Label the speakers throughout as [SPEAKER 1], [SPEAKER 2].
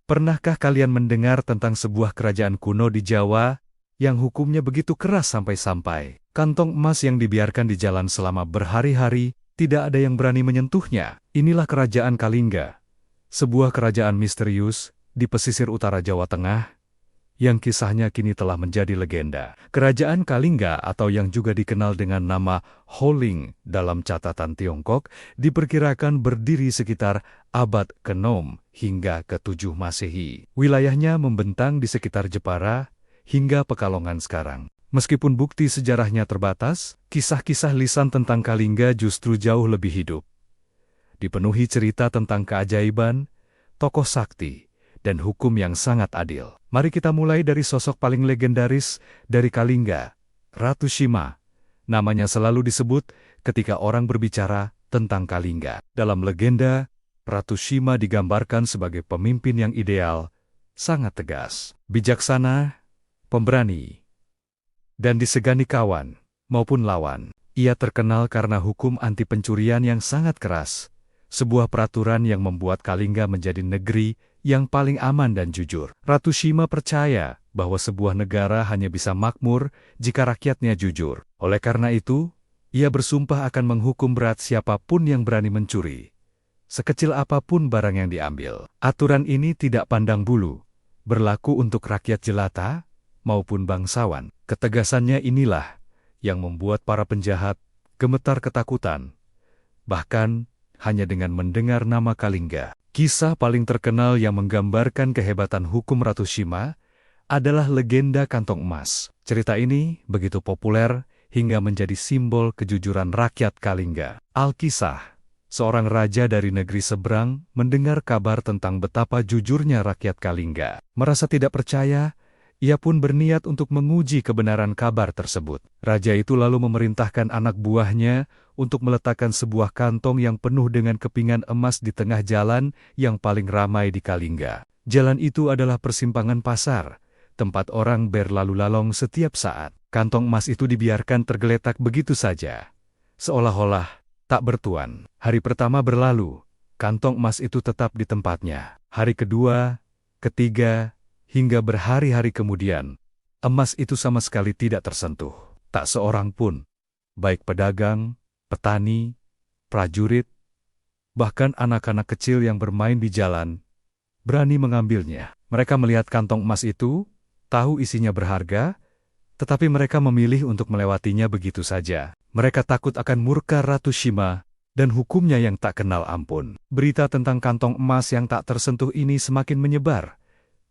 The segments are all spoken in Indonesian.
[SPEAKER 1] Pernahkah kalian mendengar tentang sebuah kerajaan kuno di Jawa yang hukumnya begitu keras sampai-sampai kantong emas yang dibiarkan di jalan selama berhari-hari, tidak ada yang berani menyentuhnya? Inilah Kerajaan Kalingga, sebuah kerajaan misterius di pesisir utara Jawa Tengah, yang kisahnya kini telah menjadi legenda. Kerajaan Kalingga atau yang juga dikenal dengan nama Holing dalam catatan Tiongkok, diperkirakan berdiri sekitar abad ke-6 hingga ke-7 Masehi. Wilayahnya membentang di sekitar Jepara hingga Pekalongan sekarang. Meskipun bukti sejarahnya terbatas, kisah-kisah lisan tentang Kalingga justru jauh lebih hidup. Dipenuhi cerita tentang keajaiban, tokoh sakti, dan hukum yang sangat adil. Mari kita mulai dari sosok paling legendaris dari Kalingga, Ratu Shima. Namanya selalu disebut ketika orang berbicara tentang Kalingga. Dalam legenda, Ratu Shima digambarkan sebagai pemimpin yang ideal, sangat tegas, bijaksana, pemberani, dan disegani kawan maupun lawan. Ia terkenal karena hukum anti pencurian yang sangat keras, sebuah peraturan yang membuat Kalingga menjadi negeri yang paling aman dan jujur. Ratu Shima percaya bahwa sebuah negara hanya bisa makmur jika rakyatnya jujur. Oleh karena itu, ia bersumpah akan menghukum berat siapapun yang berani mencuri, sekecil apapun barang yang diambil. Aturan ini tidak pandang bulu, berlaku untuk rakyat jelata maupun bangsawan. Ketegasannya inilah yang membuat para penjahat gemetar ketakutan, bahkan hanya dengan mendengar nama Kalingga. Kisah paling terkenal yang menggambarkan kehebatan hukum Ratu Shima adalah legenda kantong emas. Cerita ini begitu populer hingga menjadi simbol kejujuran rakyat Kalingga. Alkisah, seorang raja dari negeri seberang mendengar kabar tentang betapa jujurnya rakyat Kalingga. Merasa tidak percaya, ia pun berniat untuk menguji kebenaran kabar tersebut. Raja itu lalu memerintahkan anak buahnya untuk meletakkan sebuah kantong yang penuh dengan kepingan emas di tengah jalan yang paling ramai di Kalingga. Jalan itu adalah persimpangan pasar, tempat orang berlalu lalong setiap saat. Kantong emas itu dibiarkan tergeletak begitu saja, seolah-olah tak bertuan. Hari pertama berlalu, kantong emas itu tetap di tempatnya. Hari kedua, ketiga, hingga berhari-hari kemudian, emas itu sama sekali tidak tersentuh. Tak seorang pun, baik pedagang, petani, prajurit, bahkan anak-anak kecil yang bermain di jalan, berani mengambilnya. Mereka melihat kantong emas itu, tahu isinya berharga, tetapi mereka memilih untuk melewatinya begitu saja. Mereka takut akan murka Ratu Shima dan hukumnya yang tak kenal ampun. Berita tentang kantong emas yang tak tersentuh ini semakin menyebar,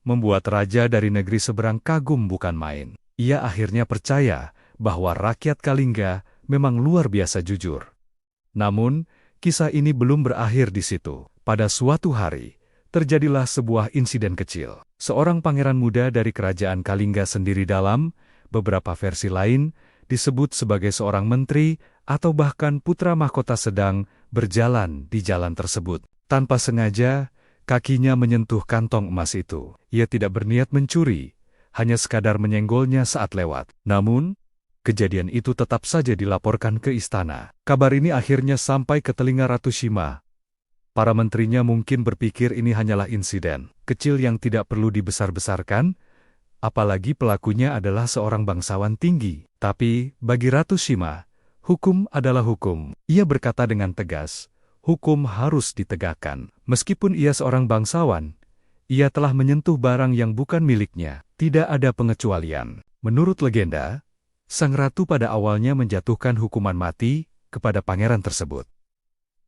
[SPEAKER 1] membuat raja dari negeri seberang kagum bukan main. Ia akhirnya percaya bahwa rakyat Kalingga memang luar biasa jujur. Namun, kisah ini belum berakhir di situ. Pada suatu hari, terjadilah sebuah insiden kecil. Seorang pangeran muda dari kerajaan Kalingga sendiri, dalam beberapa versi lain disebut sebagai seorang menteri atau bahkan putra mahkota, sedang berjalan di jalan tersebut. Tanpa sengaja, kakinya menyentuh kantong emas itu. Ia tidak berniat mencuri, hanya sekadar menyenggolnya saat lewat. Namun, kejadian itu tetap saja dilaporkan ke istana. Kabar ini akhirnya sampai ke telinga Ratu Shima. Para menterinya mungkin berpikir ini hanyalah insiden kecil yang tidak perlu dibesar-besarkan, apalagi pelakunya adalah seorang bangsawan tinggi. Tapi, bagi Ratu Shima, hukum adalah hukum. Ia berkata dengan tegas, hukum harus ditegakkan. Meskipun ia seorang bangsawan, ia telah menyentuh barang yang bukan miliknya. Tidak ada pengecualian. Menurut legenda, sang ratu pada awalnya menjatuhkan hukuman mati kepada pangeran tersebut.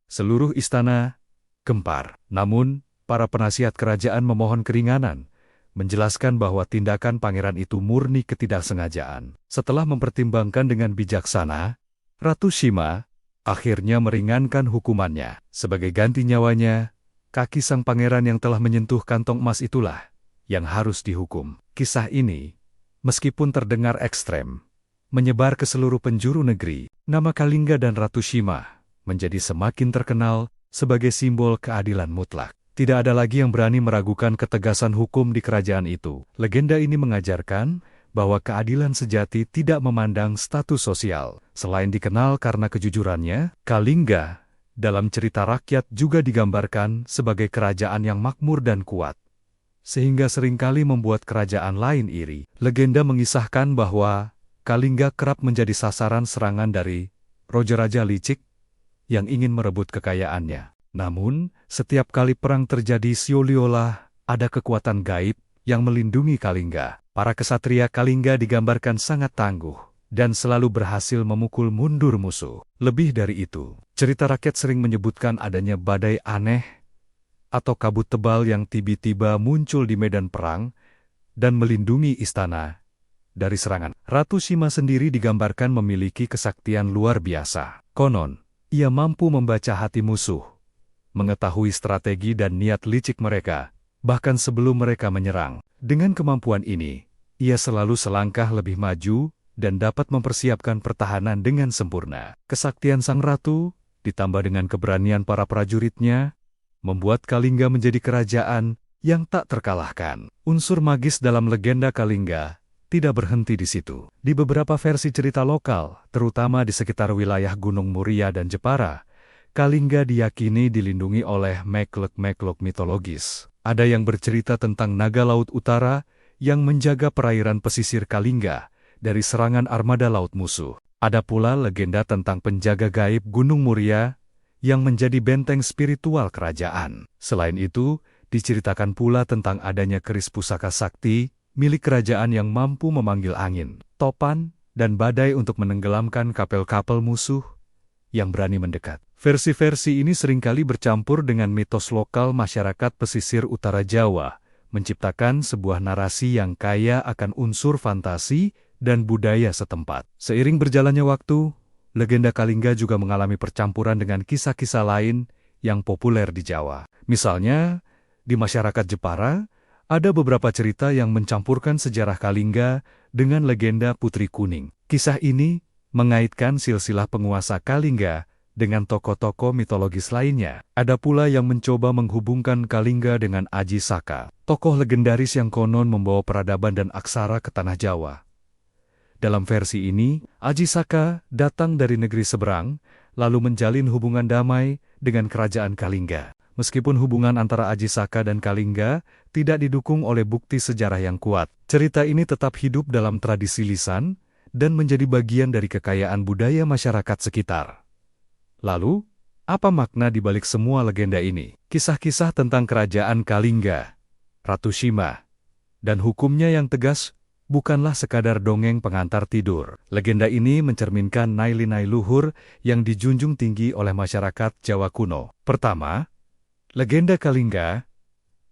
[SPEAKER 1] Seluruh istana gempar. Namun, para penasihat kerajaan memohon keringanan, menjelaskan bahwa tindakan pangeran itu murni ketidaksengajaan. Setelah mempertimbangkan dengan bijaksana, Ratu Shima akhirnya meringankan hukumannya. Sebagai ganti nyawanya, kaki sang pangeran yang telah menyentuh kantong emas itulah yang harus dihukum. Kisah ini, meskipun terdengar ekstrem, menyebar ke seluruh penjuru negeri. Nama Kalingga dan Ratu Shima menjadi semakin terkenal sebagai simbol keadilan mutlak. Tidak ada lagi yang berani meragukan ketegasan hukum di kerajaan itu. Legenda ini mengajarkan bahwa keadilan sejati tidak memandang status sosial. Selain dikenal karena kejujurannya, Kalingga dalam cerita rakyat juga digambarkan sebagai kerajaan yang makmur dan kuat. sehingga seringkali membuat kerajaan lain iri. Legenda mengisahkan bahwa Kalingga kerap menjadi sasaran serangan dari raja-raja licik yang ingin merebut kekayaannya. Namun, setiap kali perang terjadi seolah-olah ada kekuatan gaib yang melindungi Kalingga. Para kesatria Kalingga digambarkan sangat tangguh dan selalu berhasil memukul mundur musuh. Lebih dari itu, cerita rakyat sering menyebutkan adanya badai aneh atau kabut tebal yang tiba-tiba muncul di medan perang dan melindungi istana dari serangan. Ratu Shima sendiri digambarkan memiliki kesaktian luar biasa. Konon, ia mampu membaca hati musuh, mengetahui strategi dan niat licik mereka, bahkan sebelum mereka menyerang. Dengan kemampuan ini, ia selalu selangkah lebih maju dan dapat mempersiapkan pertahanan dengan sempurna. Kesaktian sang ratu, ditambah dengan keberanian para prajuritnya, membuat Kalingga menjadi kerajaan yang tak terkalahkan. Unsur magis dalam legenda Kalingga tidak berhenti di situ. Di beberapa versi cerita lokal, terutama di sekitar wilayah Gunung Muria dan Jepara, Kalingga diyakini dilindungi oleh makhluk-makhluk mitologis. Ada yang bercerita tentang naga laut utara yang menjaga perairan pesisir Kalingga dari serangan armada laut musuh. Ada pula legenda tentang penjaga gaib Gunung Muria yang menjadi benteng spiritual kerajaan. Selain itu, diceritakan pula tentang adanya keris pusaka sakti milik kerajaan yang mampu memanggil angin, topan, dan badai untuk menenggelamkan kapal-kapal musuh yang berani mendekat. Versi-versi ini seringkali bercampur dengan mitos lokal masyarakat pesisir utara Jawa, menciptakan sebuah narasi yang kaya akan unsur fantasi dan budaya setempat. Seiring berjalannya waktu, legenda Kalingga juga mengalami percampuran dengan kisah-kisah lain yang populer di Jawa. Misalnya, di masyarakat Jepara, ada beberapa cerita yang mencampurkan sejarah Kalingga dengan legenda Putri Kuning. Kisah ini mengaitkan silsilah penguasa Kalingga dengan tokoh-tokoh mitologis lainnya. Ada pula yang mencoba menghubungkan Kalingga dengan Aji Saka, tokoh legendaris yang konon membawa peradaban dan aksara ke tanah Jawa. Dalam versi ini, Aji Saka datang dari negeri seberang, lalu menjalin hubungan damai dengan kerajaan Kalingga. Meskipun hubungan antara Aji Saka dan Kalingga tidak didukung oleh bukti sejarah yang kuat, cerita ini tetap hidup dalam tradisi lisan dan menjadi bagian dari kekayaan budaya masyarakat sekitar. Lalu, apa makna di balik semua legenda ini? Kisah-kisah tentang kerajaan Kalingga, Ratu Shima, dan hukumnya yang tegas bukanlah sekadar dongeng pengantar tidur. Legenda ini mencerminkan nilai-nilai luhur yang dijunjung tinggi oleh masyarakat Jawa kuno. Pertama, legenda Kalingga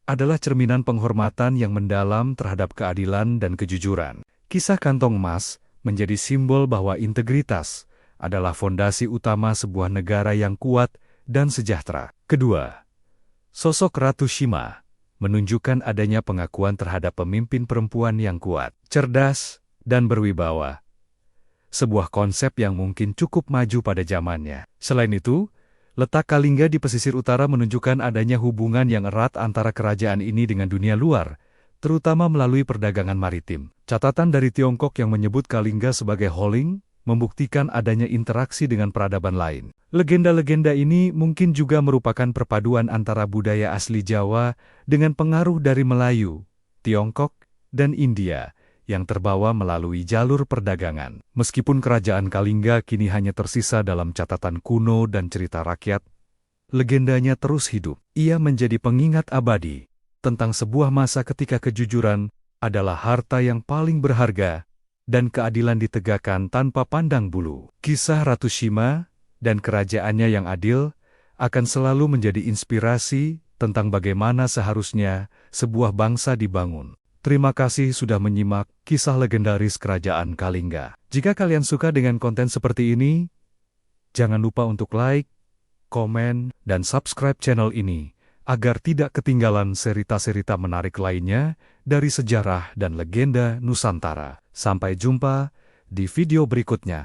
[SPEAKER 1] adalah cerminan penghormatan yang mendalam terhadap keadilan dan kejujuran. Kisah kantong emas menjadi simbol bahwa integritas adalah fondasi utama sebuah negara yang kuat dan sejahtera. Kedua, sosok Ratu Shima menunjukkan adanya pengakuan terhadap pemimpin perempuan yang kuat, cerdas, dan berwibawa. Sebuah konsep yang mungkin cukup maju pada zamannya. Selain itu, letak Kalingga di pesisir utara menunjukkan adanya hubungan yang erat antara kerajaan ini dengan dunia luar, terutama melalui perdagangan maritim. Catatan dari Tiongkok yang menyebut Kalingga sebagai Holing membuktikan adanya interaksi dengan peradaban lain. Legenda-legenda ini mungkin juga merupakan perpaduan antara budaya asli Jawa dengan pengaruh dari Melayu, Tiongkok, dan India yang terbawa melalui jalur perdagangan. Meskipun kerajaan Kalingga kini hanya tersisa dalam catatan kuno dan cerita rakyat, legendanya terus hidup. Ia menjadi pengingat abadi tentang sebuah masa ketika kejujuran adalah harta yang paling berharga dan keadilan ditegakkan tanpa pandang bulu. Kisah Ratu Shima dan kerajaannya yang adil akan selalu menjadi inspirasi tentang bagaimana seharusnya sebuah bangsa dibangun. Terima kasih sudah menyimak kisah legendaris kerajaan Kalingga. Jika kalian suka dengan konten seperti ini, jangan lupa untuk like, komen, dan subscribe channel ini agar tidak ketinggalan cerita-cerita menarik lainnya dari sejarah dan legenda Nusantara. Sampai jumpa di video berikutnya.